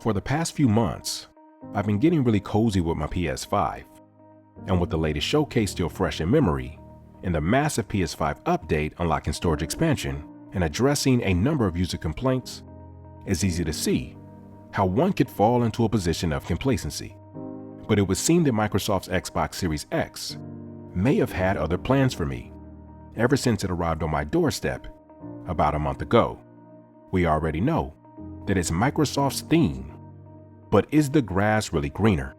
For the past few months, I've been getting really cozy with my PS5, and with the latest showcase still fresh in memory, and the massive PS5 update unlocking storage expansion and addressing a number of user complaints, it's easy to see how one could fall into a position of complacency. But it would seem that Microsoft's Xbox Series X may have had other plans for me ever since it arrived on my doorstep about a month ago. We already know that it's Microsoft's theme, but is the grass really greener?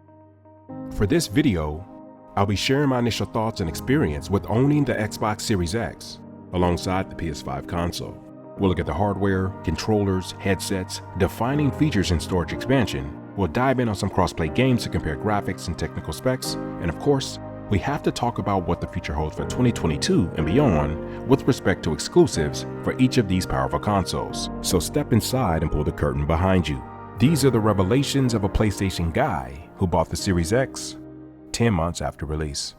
For this video, I'll be sharing my initial thoughts and experience with owning the Xbox Series X alongside the PS5 console. We'll look at the hardware, controllers, headsets, defining features and storage expansion. We'll dive in on some cross-play games to compare graphics and technical specs, and of course, we have to talk about what the future holds for 2022 and beyond with respect to exclusives for each of these powerful consoles. So step inside and pull the curtain behind you. These are the revelations of a PlayStation guy who bought the Series X 10 months after release.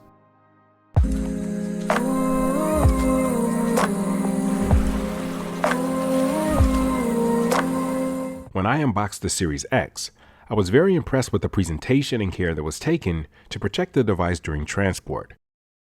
When I unboxed the Series X, I was very impressed with the presentation and care that was taken to protect the device during transport.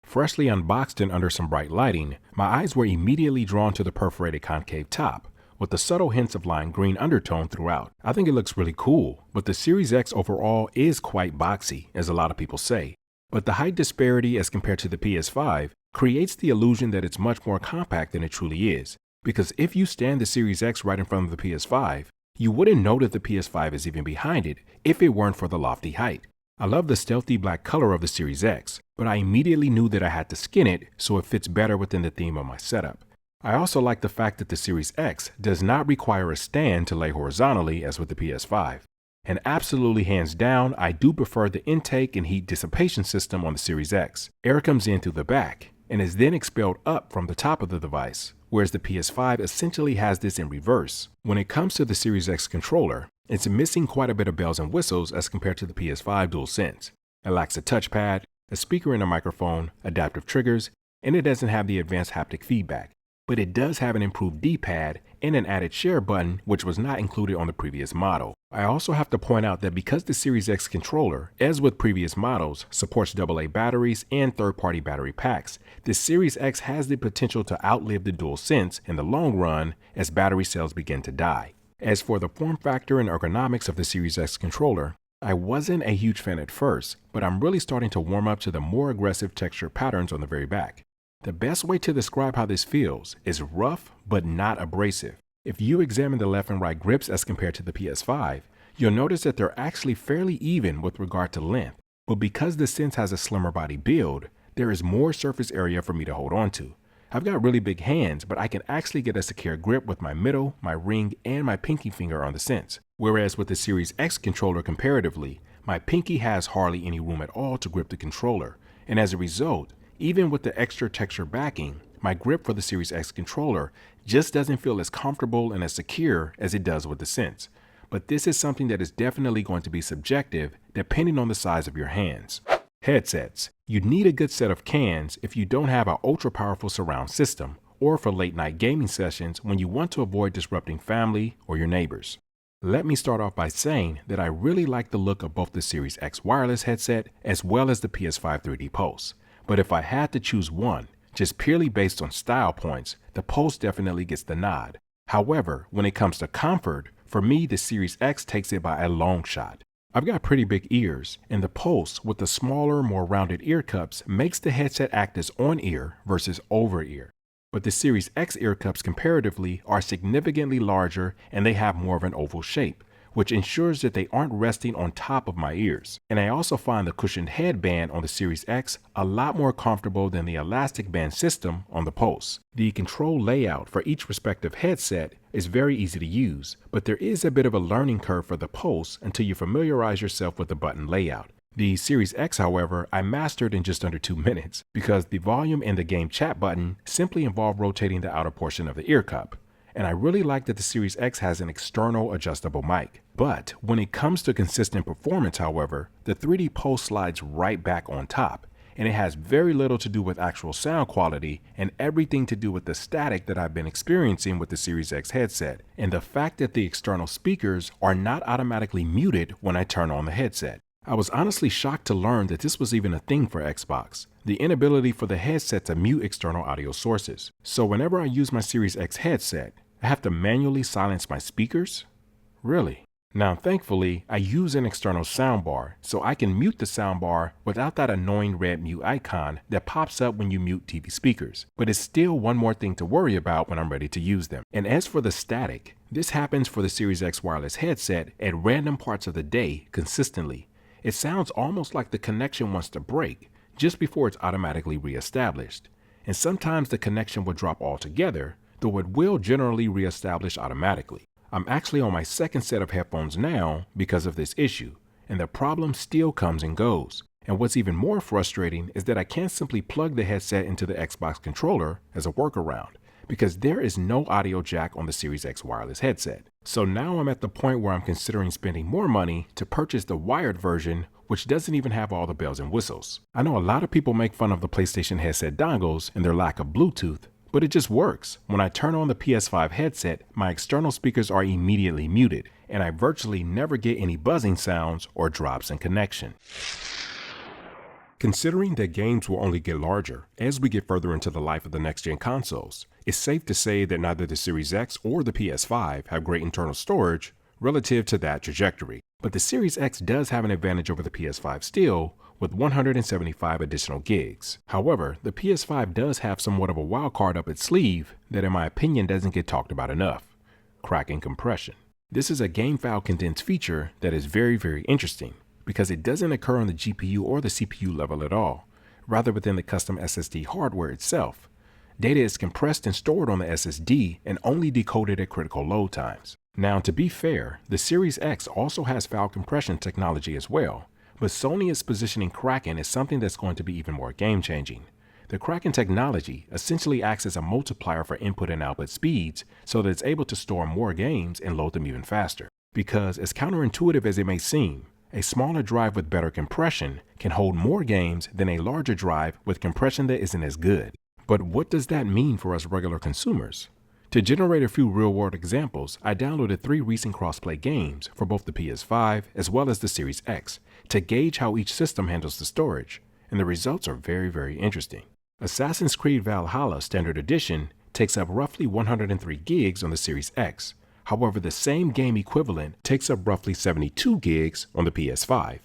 Freshly unboxed and under some bright lighting, my eyes were immediately drawn to the perforated concave top, with the subtle hints of lime green undertone throughout. I think it looks really cool, but the Series X overall is quite boxy, as a lot of people say. But the height disparity as compared to the PS5 creates the illusion that it's much more compact than it truly is, because if you stand the Series X right in front of the PS5, you wouldn't know that the PS5 is even behind it if it weren't for the lofty height. I love the stealthy black color of the Series X, but I immediately knew that I had to skin it so it fits better within the theme of my setup. I also like the fact that the Series X does not require a stand to lay horizontally as with the PS5. And absolutely hands down, I do prefer the intake and heat dissipation system on the Series X. Air comes in through the back and is then expelled up from the top of the device, whereas the PS5 essentially has this in reverse. When it comes to the Series X controller, it's missing quite a bit of bells and whistles as compared to the PS5 DualSense. It lacks a touchpad, a speaker and a microphone, adaptive triggers, and it doesn't have the advanced haptic feedback. But it does have an improved D-pad and an added share button, which was not included on the previous model. I also have to point out that because the Series X controller, as with previous models, supports AA batteries and third-party battery packs, the Series X has the potential to outlive the DualSense in the long run as battery cells begin to die. As for the form factor and ergonomics of the Series X controller, I wasn't a huge fan at first, but I'm really starting to warm up to the more aggressive texture patterns on the very back. The best way to describe how this feels is rough but not abrasive. If you examine the left and right grips as compared to the PS5, you'll notice that they're actually fairly even with regard to length, but because the Sense has a slimmer body build, there is more surface area for me to hold on to. I've got really big hands, but I can actually get a secure grip with my middle, my ring, and my pinky finger on the Sense. Whereas with the Series X controller comparatively, my pinky has hardly any room at all to grip the controller, and as a result, even with the extra texture backing, my grip for the Series X controller just doesn't feel as comfortable and as secure as it does with the Sense. But this is something that is definitely going to be subjective depending on the size of your hands. Headsets. You need a good set of cans if you don't have an ultra-powerful surround system, or for late-night gaming sessions when you want to avoid disrupting family or your neighbors. Let me start off by saying that I really like the look of both the Series X wireless headset as well as the PS5 3D Pulse. But if I had to choose one, just purely based on style points, the Pulse definitely gets the nod. However, when it comes to comfort, for me the Series X takes it by a long shot. I've got pretty big ears, and the Pulse with the smaller, more rounded ear cups makes the headset act as on-ear versus over-ear. But the Series X ear cups comparatively are significantly larger and they have more of an oval shape, which ensures that they aren't resting on top of my ears. And I also find the cushioned headband on the Series X a lot more comfortable than the elastic band system on the Pulse. The control layout for each respective headset is very easy to use, but there is a bit of a learning curve for the Pulse until you familiarize yourself with the button layout. The Series X, however, I mastered in just under 2 minutes because the volume and the game chat button simply involve rotating the outer portion of the ear cup. And I really like that the Series X has an external adjustable mic. But when it comes to consistent performance, however, the 3D Pulse slides right back on top. and it has very little to do with actual sound quality and everything to do with the static that I've been experiencing with the Series X headset, and the fact that the external speakers are not automatically muted when I turn on the headset. I was honestly shocked to learn that this was even a thing for Xbox, the inability for the headset to mute external audio sources. So whenever I use my Series X headset, I have to manually silence my speakers? Really? Now thankfully, I use an external soundbar, so I can mute the soundbar without that annoying red mute icon that pops up when you mute TV speakers. But it's still one more thing to worry about when I'm ready to use them. And as for the static, this happens for the Series X wireless headset at random parts of the day consistently. It sounds almost like the connection wants to break just before it's automatically reestablished. And sometimes the connection will drop altogether, though it will generally reestablish automatically. I'm actually on my second set of headphones now because of this issue, and the problem still comes and goes. And what's even more frustrating is that I can't simply plug the headset into the Xbox controller as a workaround, because there is no audio jack on the Series X wireless headset. So now I'm at the point where I'm considering spending more money to purchase the wired version, which doesn't even have all the bells and whistles. I know a lot of people make fun of the PlayStation headset dongles and their lack of Bluetooth, but it just works. When I turn on the PS5 headset, my external speakers are immediately muted, and I virtually never get any buzzing sounds or drops in connection. Considering that games will only get larger as we get further into the life of the next-gen consoles, it's safe to say that neither the Series X or the PS5 have great internal storage relative to that trajectory. But the Series X does have an advantage over the PS5 still, with 175 additional gigs. However, the PS5 does have somewhat of a wild card up its sleeve that in my opinion doesn't get talked about enough: cracking compression. This is a game file condensed feature that is very interesting because it doesn't occur on the GPU or the CPU level at all, rather within the custom SSD hardware itself. Data is compressed and stored on the SSD and only decoded at critical load times. Now, to be fair, the Series X also has file compression technology as well, but Sony is positioning Kraken as something that's going to be even more game-changing. The Kraken technology essentially acts as a multiplier for input and output speeds so that it's able to store more games and load them even faster. Because as counterintuitive as it may seem, a smaller drive with better compression can hold more games than a larger drive with compression that isn't as good. But what does that mean for us regular consumers? To generate a few real-world examples, I downloaded 3 recent crossplay games for both the PS5 as well as the Series X to gauge how each system handles the storage, and the results are very interesting. Assassin's Creed Valhalla Standard Edition takes up roughly 103 gigs on the Series X. However, the same game equivalent takes up roughly 72 gigs on the PS5.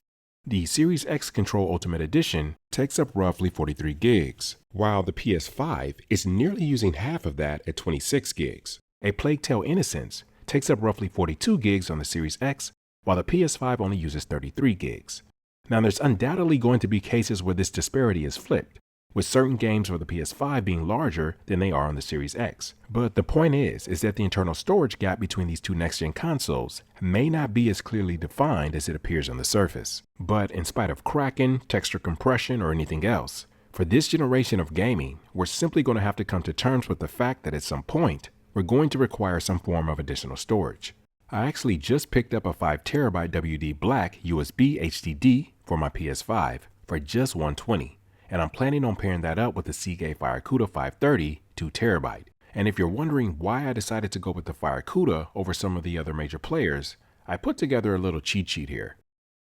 The Series X Control Ultimate Edition takes up roughly 43 gigs, while the PS5 is nearly using half of that at 26 gigs. A Plague Tale Innocence takes up roughly 42 gigs on the Series X, while the PS5 only uses 33 gigs. Now, there's undoubtedly going to be cases where this disparity is flipped, with certain games for the PS5 being larger than they are on the Series X. But the point is that the internal storage gap between these two next-gen consoles may not be as clearly defined as it appears on the surface. But in spite of Kraken, texture compression, or anything else, for this generation of gaming, we're simply going to have to come to terms with the fact that at some point, we're going to require some form of additional storage. I actually just picked up a 5TB WD Black USB HDD for my PS5 for just $120. And I'm planning on pairing that up with the Seagate Firecuda 530 2TB. And if you're wondering why I decided to go with the Firecuda over some of the other major players, I put together a little cheat sheet here.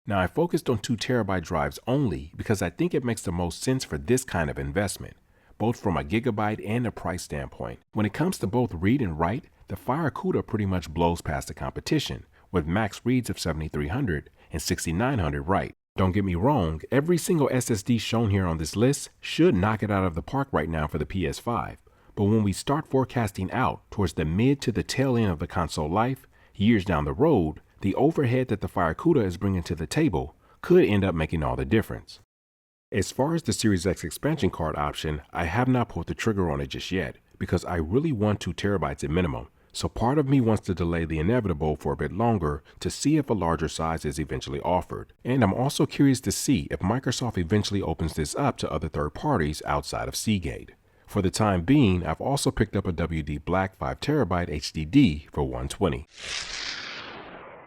Now, I focused on 2TB drives only because I think it makes the most sense for this kind of investment, both from a gigabyte and a price standpoint. When it comes to both read and write, the Firecuda pretty much blows past the competition, with max reads of 7300 and 6900 write. Don't get me wrong, every single SSD shown here on this list should knock it out of the park right now for the PS5, but when we start forecasting out towards the mid to the tail end of the console life, years down the road, the overhead that the Firecuda is bringing to the table could end up making all the difference. As far as the Series X expansion card option, I have not pulled the trigger on it just yet because I really want 2TB at minimum. So part of me wants to delay the inevitable for a bit longer to see if a larger size is eventually offered. And I'm also curious to see if Microsoft eventually opens this up to other third parties outside of Seagate. For the time being, I've also picked up a WD Black 5TB HDD for $120.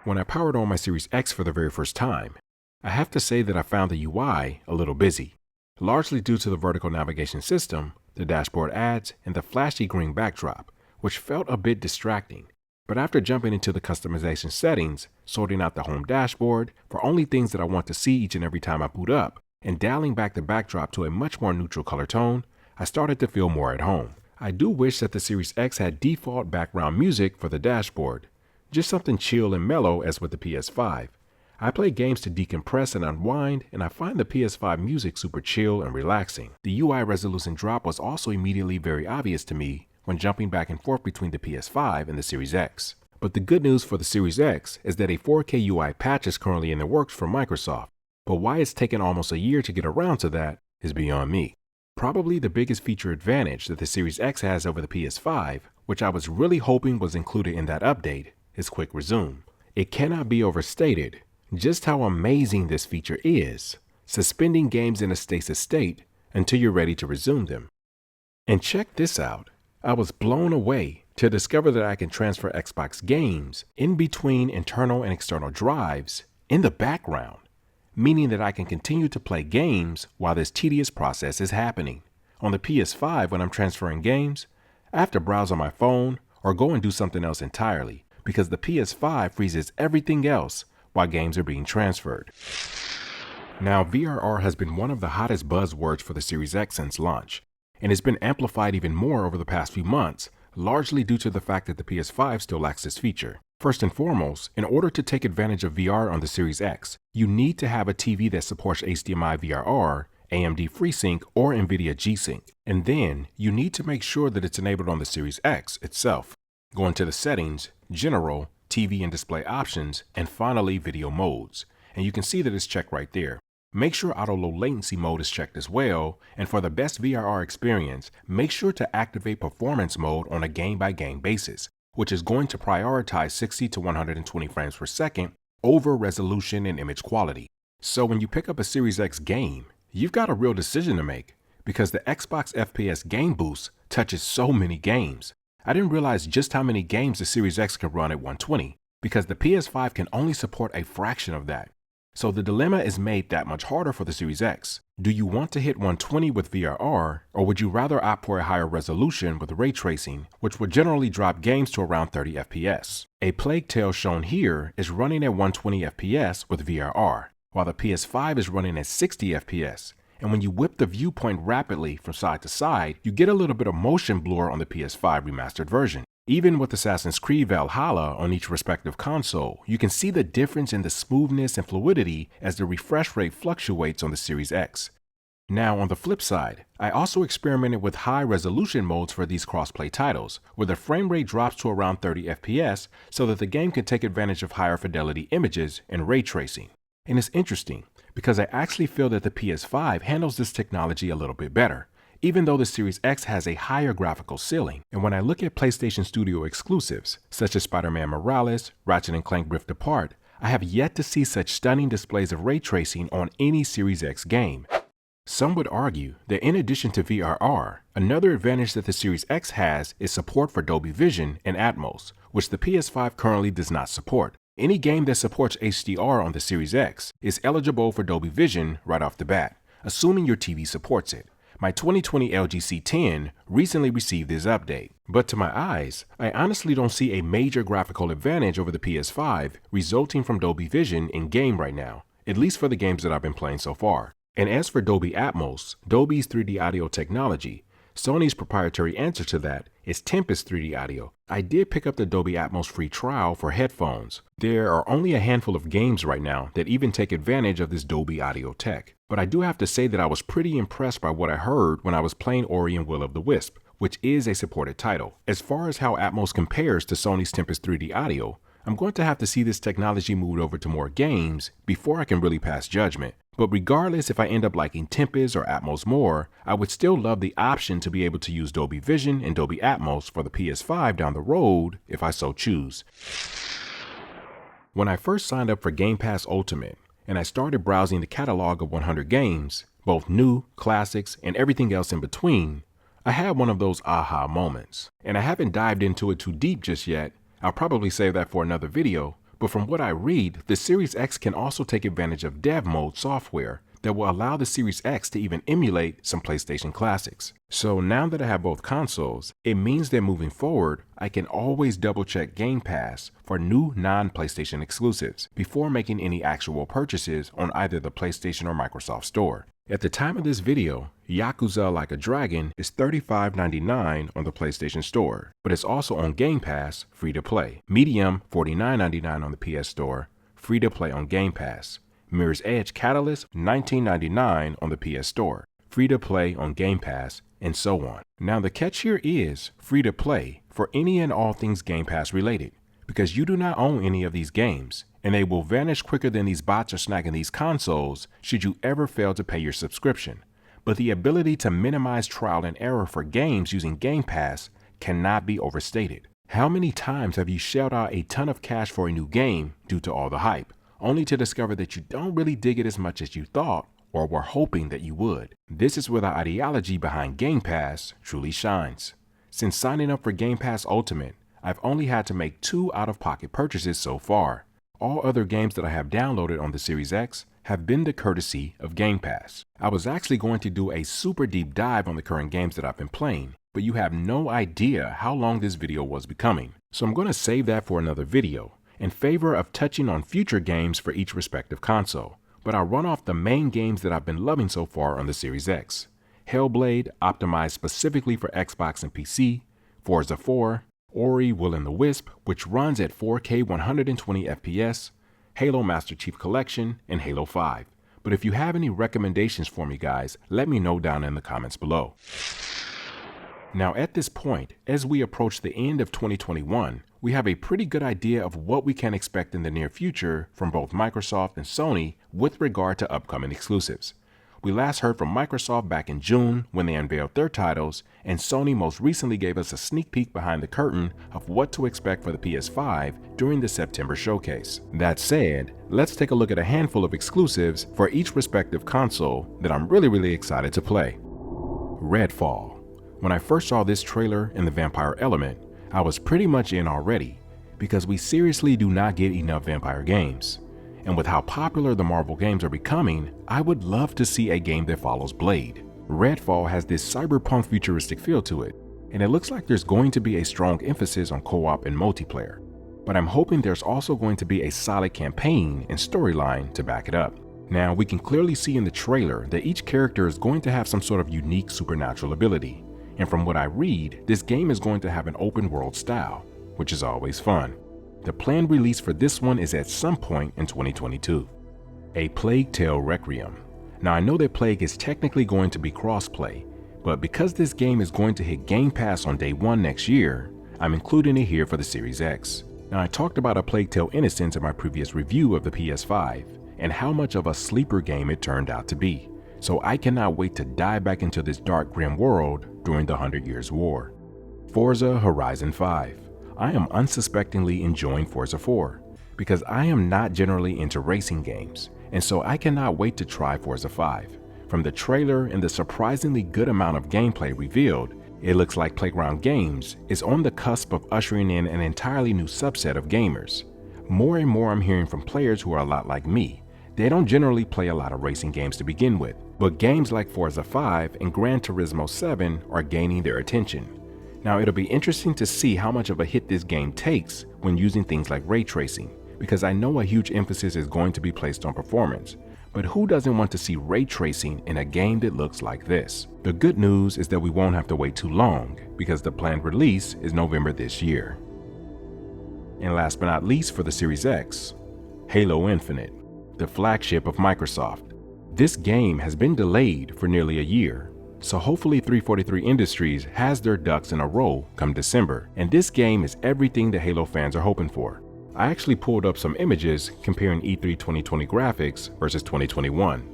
When I powered on my Series X for the very first time, I have to say that I found the UI a little busy. largely due to the vertical navigation system, the dashboard ads, and the flashy green backdrop, which felt a bit distracting. But after jumping into the customization settings, sorting out the home dashboard for only things that I want to see each and every time I boot up, and dialing back the backdrop to a much more neutral color tone, I started to feel more at home. I do wish that the Series X had default background music for the dashboard, just something chill and mellow as with the PS5. I play games to decompress and unwind, and I find the PS5 music super chill and relaxing. The UI resolution drop was also immediately very obvious to me when jumping back and forth between the PS5 and the Series X. But the good news for the Series X is that a 4K UI patch is currently in the works from Microsoft, but why it's taken almost a year to get around to that is beyond me. Probably the biggest feature advantage that the Series X has over the PS5, which I was really hoping was included in that update, is Quick Resume. It cannot be overstated just how amazing this feature is, suspending games in a stasis state until you're ready to resume them. And check this out. I was blown away to discover that I can transfer Xbox games in between internal and external drives in the background, meaning that I can continue to play games while this tedious process is happening. On the PS5, when I'm transferring games, I have to browse on my phone or go and do something else entirely because the PS5 freezes everything else while games are being transferred. Now, VRR has been one of the hottest buzzwords for the Series X since launch, and it's been amplified even more over the past few months, largely due to the fact that the PS5 still lacks this feature. First and foremost, in order to take advantage of VR on the Series X, you need to have a TV that supports HDMI VRR, AMD FreeSync, or NVIDIA G-Sync. And then, you need to make sure that it's enabled on the Series X itself. Go into the settings, General, TV and display options, and finally video modes. And you can see that it's checked right there. Make sure auto low latency mode is checked as well, and for the best VRR experience, make sure to activate performance mode on a game-by-game basis, which is going to prioritize 60 to 120 frames per second over resolution and image quality. So when you pick up a Series X game, you've got a real decision to make, because the Xbox FPS Game Boost touches so many games. I didn't realize just how many games the Series X can run at 120, because the PS5 can only support a fraction of that. So the dilemma is made that much harder for the Series X. Do you want to hit 120 with VRR, or would you rather opt for a higher resolution with ray tracing, which would generally drop games to around 30 FPS? A Plague Tale shown here is running at 120 FPS with VRR, while the PS5 is running at 60 FPS. And when you whip the viewpoint rapidly from side to side, you get a little bit of motion blur on the PS5 remastered version. Even with Assassin's Creed Valhalla on each respective console, you can see the difference in the smoothness and fluidity as the refresh rate fluctuates on the Series X. Now on the flip side, I also experimented with high resolution modes for these crossplay titles, where the frame rate drops to around 30 FPS so that the game can take advantage of higher fidelity images and ray tracing. And it's interesting, because I actually feel that the PS5 handles this technology a little bit better, even though the Series X has a higher graphical ceiling. And when I look at PlayStation Studio exclusives, such as Spider-Man Morales, Ratchet & Clank Rift Apart, I have yet to see such stunning displays of ray tracing on any Series X game. Some would argue that in addition to VRR, another advantage that the Series X has is support for Dolby Vision and Atmos, which the PS5 currently does not support. Any game that supports HDR on the Series X is eligible for Dolby Vision right off the bat, assuming your TV supports it. My 2020 LG C10 recently received this update, but to my eyes, I honestly don't see a major graphical advantage over the PS5 resulting from Dolby Vision in-game right now, at least for the games that I've been playing so far. And as for Dolby Atmos, Dolby's 3D audio technology, Sony's proprietary answer to that is Tempest 3D Audio. I did pick up the Dolby Atmos free trial for headphones. There are only a handful of games right now that even take advantage of this Dolby Audio tech. But I do have to say that I was pretty impressed by what I heard when I was playing Ori and Will of the Wisp, which is a supported title. As far as how Atmos compares to Sony's Tempest 3D Audio, I'm going to have to see this technology moved over to more games before I can really pass judgment. But regardless if I end up liking Tempest or Atmos more, I would still love the option to be able to use Dolby Vision and Dolby Atmos for the PS5 down the road if I so choose. When I first signed up for Game Pass Ultimate and I started browsing the catalog of 100 games, both new, classics, and everything else in between, I had one of those aha moments. And I haven't dived into it too deep just yet. I'll probably save that for another video, but from what I read, the Series X can also take advantage of dev mode software that will allow the Series X to even emulate some PlayStation classics. So now that I have both consoles, it means that moving forward, I can always double check Game Pass for new non-PlayStation exclusives before making any actual purchases on either the PlayStation or Microsoft Store. At the time of this video, Yakuza Like a Dragon is $35.99 on the PlayStation Store, but it's also on Game Pass free to play. Medium, $49.99 on the PS Store, free to play on Game Pass. Mirror's Edge Catalyst, $19.99 on the PS Store, free to play on Game Pass, and so on. Now the catch here is free to play for any and all things Game Pass related, because you do not own any of these games, and they will vanish quicker than these bots are snagging these consoles should you ever fail to pay your subscription. But the ability to minimize trial and error for games using Game Pass cannot be overstated. How many times have you shelled out a ton of cash for a new game due to all the hype, only to discover that you don't really dig it as much as you thought or were hoping that you would? This is where the ideology behind Game Pass truly shines. Since signing up for Game Pass Ultimate, I've only had to make 2 out-of-pocket purchases so far. All other games that I have downloaded on the Series X have been the courtesy of Game Pass. I was actually going to do a super deep dive on the current games that I've been playing, but you have no idea how long this video was becoming. So I'm going to save that for another video, in favor of touching on future games for each respective console. But I'll run off the main games that I've been loving so far on the Series X. Hellblade, optimized specifically for Xbox and PC, Forza 4, Ori Will and the Wisp, which runs at 4K 120 FPS, Halo Master Chief Collection, and Halo 5. But if you have any recommendations for me guys, let me know down in the comments below. Now at this point, as we approach the end of 2021, we have a pretty good idea of what we can expect in the near future from both Microsoft and Sony with regard to upcoming exclusives. We last heard from Microsoft back in June when they unveiled their titles, and Sony most recently gave us a sneak peek behind the curtain of what to expect for the PS5 during the September showcase. That said, let's take a look at a handful of exclusives for each respective console that I'm really excited to play. Redfall. When I first saw this trailer and the vampire element, I was pretty much in already, because we seriously do not get enough vampire games. And with how popular the Marvel games are becoming, I would love to see a game that follows Blade. Redfall has this cyberpunk futuristic feel to it, and it looks like there's going to be a strong emphasis on co-op and multiplayer. But I'm hoping there's also going to be a solid campaign and storyline to back it up. Now, we can clearly see in the trailer that each character is going to have some sort of unique supernatural ability. And from what I read, this game is going to have an open world style, which is always fun. The planned release for this one is at some point in 2022. A Plague Tale Requiem. Now I know that Plague is technically going to be crossplay, but because this game is going to hit Game Pass on day 1 next year, I'm including it here for the Series X. Now I talked about A Plague Tale Innocence in my previous review of the PS5, and how much of a sleeper game it turned out to be. So I cannot wait to dive back into this dark grim world during the 100 Years' War. Forza Horizon 5. I am unsuspectingly enjoying Forza 4 because I am not generally into racing games, and so I cannot wait to try Forza 5. From the trailer and the surprisingly good amount of gameplay revealed, it looks like Playground Games is on the cusp of ushering in an entirely new subset of gamers. More and more I'm hearing from players who are a lot like me. They don't generally play a lot of racing games to begin with, but games like Forza 5 and Gran Turismo 7 are gaining their attention. Now it'll be interesting to see how much of a hit this game takes when using things like ray tracing, because I know a huge emphasis is going to be placed on performance, but who doesn't want to see ray tracing in a game that looks like this? The good news is that we won't have to wait too long, because the planned release is November this year. And last but not least for the Series X, Halo Infinite, the flagship of Microsoft. This game has been delayed for nearly a year, so hopefully 343 Industries has their ducks in a row come December, and this game is everything that Halo fans are hoping for. I actually pulled up some images comparing E3 2020 graphics versus 2021.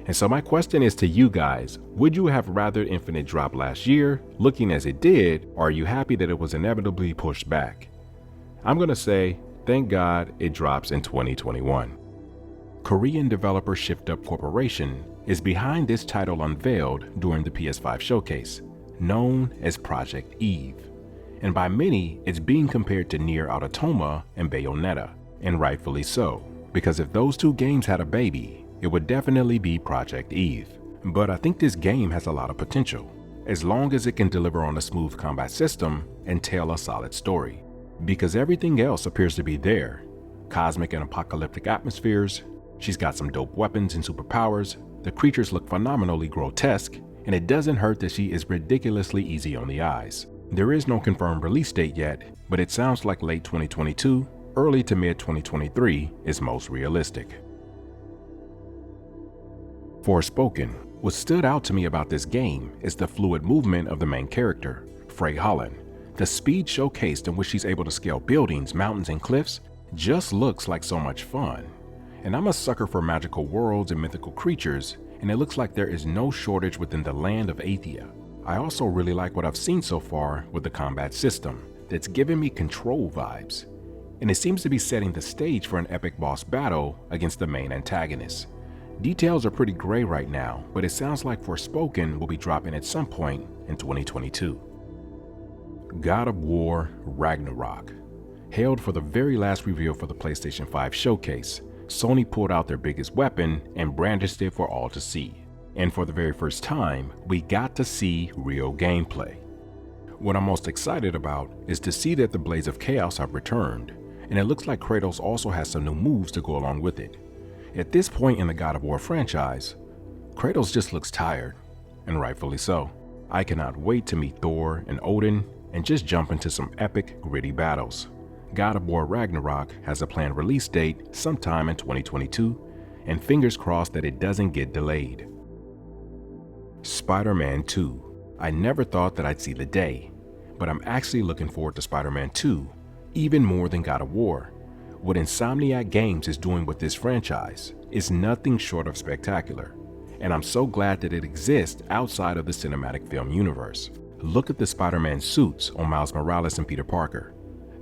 And so my question is to you guys, would you have rather Infinite drop last year, looking as it did, or are you happy that it was inevitably pushed back? I'm gonna say, thank God it drops in 2021. Korean developer Shift Up Corporation is behind this title unveiled during the PS5 showcase, known as Project Eve. And by many, it's being compared to Nier Automata and Bayonetta, and rightfully so, because if those two games had a baby, it would definitely be Project Eve. But I think this game has a lot of potential, as long as it can deliver on a smooth combat system and tell a solid story. Because everything else appears to be there. Cosmic and apocalyptic atmospheres, she's got some dope weapons and superpowers, the creatures look phenomenally grotesque, and it doesn't hurt that she is ridiculously easy on the eyes. There is no confirmed release date yet, but it sounds like late 2022, early to mid 2023 is most realistic. Forspoken. What stood out to me about this game is the fluid movement of the main character, Frey Holland. The speed showcased in which she's able to scale buildings, mountains, and cliffs just looks like so much fun. And I'm a sucker for magical worlds and mythical creatures, and it looks like there is no shortage within the land of Athia. I also really like what I've seen so far with the combat system that's giving me control vibes. And it seems to be setting the stage for an epic boss battle against the main antagonist. Details are pretty gray right now, but it sounds like Forspoken will be dropping at some point in 2022. God of War Ragnarok. Hailed for the very last reveal for the PlayStation 5 showcase, Sony pulled out their biggest weapon and brandished it for all to see. And for the very first time, we got to see real gameplay. What I'm most excited about is to see that the Blades of Chaos have returned, and it looks like Kratos also has some new moves to go along with it. At this point in the God of War franchise, Kratos just looks tired, and rightfully so. I cannot wait to meet Thor and Odin and just jump into some epic, gritty battles. God of War Ragnarok has a planned release date sometime in 2022, and fingers crossed that it doesn't get delayed. Spider-Man 2. I never thought that I'd see the day, but I'm actually looking forward to Spider-Man 2 even more than God of War. What Insomniac Games is doing with this franchise is nothing short of spectacular, and I'm so glad that it exists outside of the cinematic film universe. Look at the Spider-Man suits on Miles Morales and Peter Parker.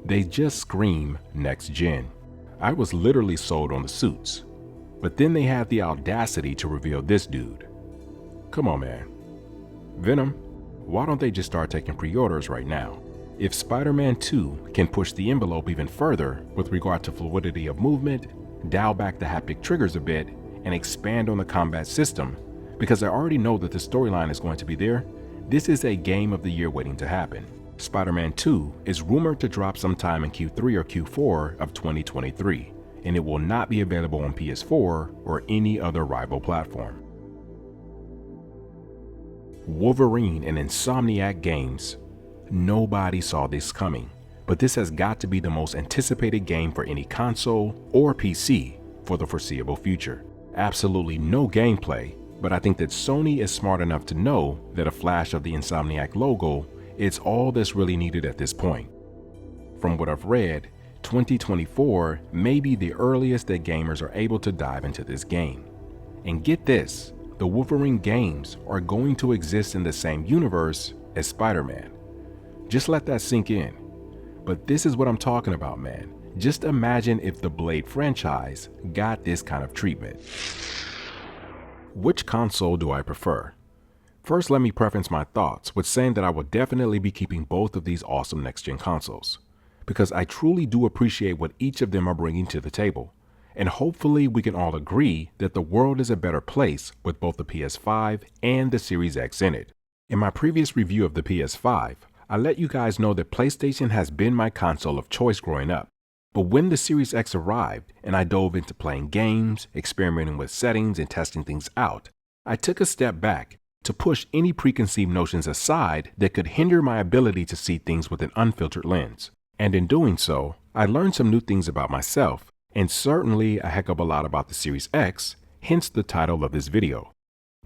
They just scream next gen. I was literally sold on the suits, but then they had the audacity to reveal this dude. Come on, man. Venom, why don't they just start taking pre-orders right now? If Spider-Man 2 can push the envelope even further with regard to fluidity of movement, dial back the haptic triggers a bit, and expand on the combat system, because I already know that the storyline is going to be there, this is a game of the year waiting to happen. Spider-Man 2 is rumored to drop sometime in Q3 or Q4 of 2023, and it will not be available on PS4 or any other rival platform. Wolverine and Insomniac Games. Nobody saw this coming, but this has got to be the most anticipated game for any console or PC for the foreseeable future. Absolutely no gameplay, but I think that Sony is smart enough to know that a flash of the Insomniac logo is all that's really needed at this point. From what I've read, 2024 may be the earliest that gamers are able to dive into this game. And get this, the Wolverine games are going to exist in the same universe as Spider-Man. Just let that sink in. But this is what I'm talking about, man. Just imagine if the Blade franchise got this kind of treatment. Which console do I prefer? First, let me preface my thoughts with saying that I will definitely be keeping both of these awesome next-gen consoles, because I truly do appreciate what each of them are bringing to the table. And hopefully we can all agree that the world is a better place with both the PS5 and the Series X in it. In my previous review of the PS5, I let you guys know that PlayStation has been my console of choice growing up. But when the Series X arrived and I dove into playing games, experimenting with settings, and testing things out, I took a step back to push any preconceived notions aside that could hinder my ability to see things with an unfiltered lens. And in doing so, I learned some new things about myself, and certainly a heck of a lot about the Series X, hence the title of this video.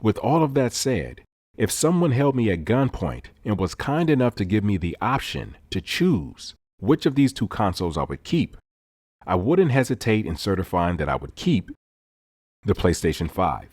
With all of that said, if someone held me at gunpoint and was kind enough to give me the option to choose which of these two consoles I would keep, I wouldn't hesitate in certifying that I would keep the PlayStation 5.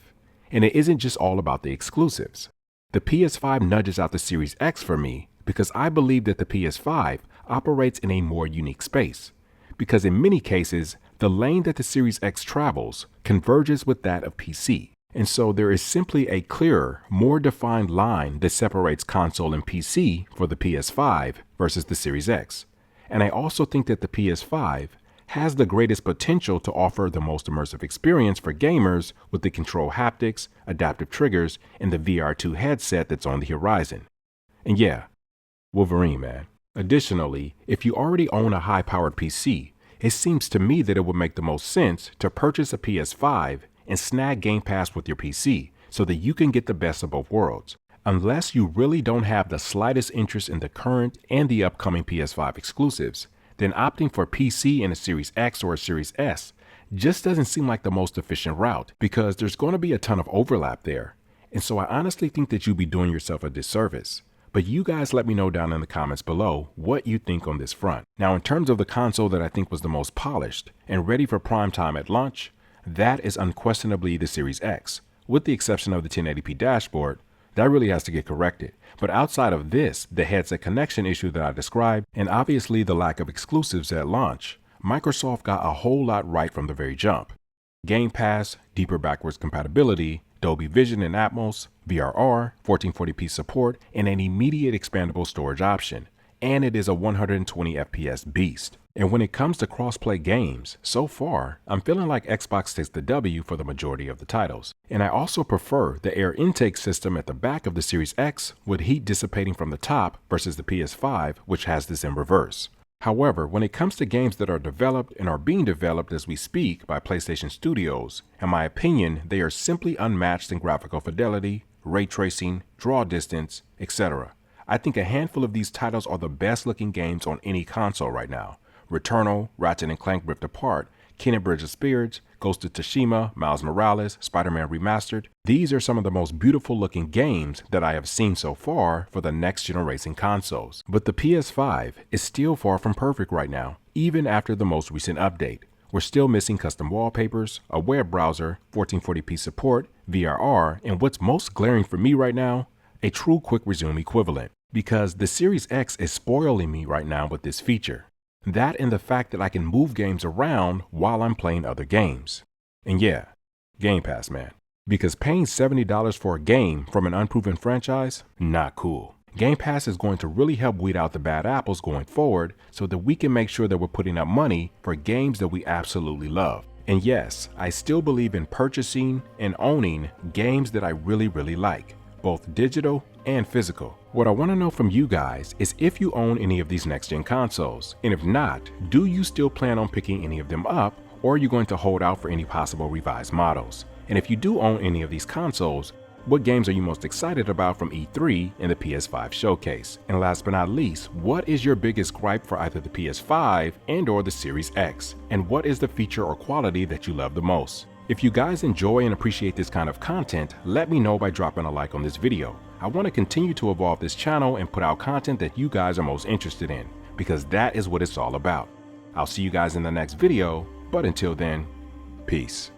And it isn't just all about the exclusives. The PS5 nudges out the Series X for me because I believe that the PS5 operates in a more unique space, because in many cases, the lane that the Series X travels converges with that of PC. And so there is simply a clearer, more defined line that separates console and PC for the PS5 versus the Series X. And I also think that the PS5 has the greatest potential to offer the most immersive experience for gamers with the control haptics, adaptive triggers, and the VR2 headset that's on the horizon. And yeah, Wolverine, man. Additionally, if you already own a high-powered PC, it seems to me that it would make the most sense to purchase a PS5 and snag Game Pass with your PC so that you can get the best of both worlds. Unless you really don't have the slightest interest in the current and the upcoming PS5 exclusives, then opting for PC in a Series X or a Series S just doesn't seem like the most efficient route because there's going to be a ton of overlap there. And so I honestly think that you'd be doing yourself a disservice. But you guys let me know down in the comments below what you think on this front. Now, in terms of the console that I think was the most polished and ready for prime time at launch, that is unquestionably the Series X. With the exception of the 1080p dashboard, that really has to get corrected. But outside of this, the headset connection issue that I described, and obviously the lack of exclusives at launch, Microsoft got a whole lot right from the very jump. Game Pass, deeper backwards compatibility, Dolby Vision and Atmos, VRR, 1440p support, and an immediate expandable storage option. And it is a 120 FPS beast. And when it comes to cross-play games, so far, I'm feeling like Xbox takes the W for the majority of the titles. And I also prefer the air intake system at the back of the Series X with heat dissipating from the top versus the PS5, which has this in reverse. However, when it comes to games that are developed and are being developed as we speak by PlayStation Studios, in my opinion, they are simply unmatched in graphical fidelity, ray tracing, draw distance, etc. I think a handful of these titles are the best looking games on any console right now. Returnal, Ratchet & Clank Rift Apart, Kena Bridge of Spirits, Ghost of Tsushima, Miles Morales, Spider-Man Remastered. These are some of the most beautiful looking games that I have seen so far for the next generation consoles. But the PS5 is still far from perfect right now, even after the most recent update. We're still missing custom wallpapers, a web browser, 1440p support, VRR, and what's most glaring for me right now, a true quick resume equivalent. Because the Series X is spoiling me right now with this feature. That and the fact that I can move games around while I'm playing other games. And yeah, Game Pass, man. Because paying $70 for a game from an unproven franchise, not cool. Game Pass is going to really help weed out the bad apples going forward so that we can make sure that we're putting up money for games that we absolutely love. And yes, I still believe in purchasing and owning games that I really like, both digital and physical. What I want to know from you guys is if you own any of these next-gen consoles, and if not, do you still plan on picking any of them up, or are you going to hold out for any possible revised models? And if you do own any of these consoles, what games are you most excited about from E3 and the PS5 showcase? And last but not least, what is your biggest gripe for either the PS5 and or the Series X? And what is the feature or quality that you love the most? If you guys enjoy and appreciate this kind of content, let me know by dropping a like on this video. I want to continue to evolve this channel and put out content that you guys are most interested in, because that is what it's all about. I'll see you guys in the next video, but until then, peace.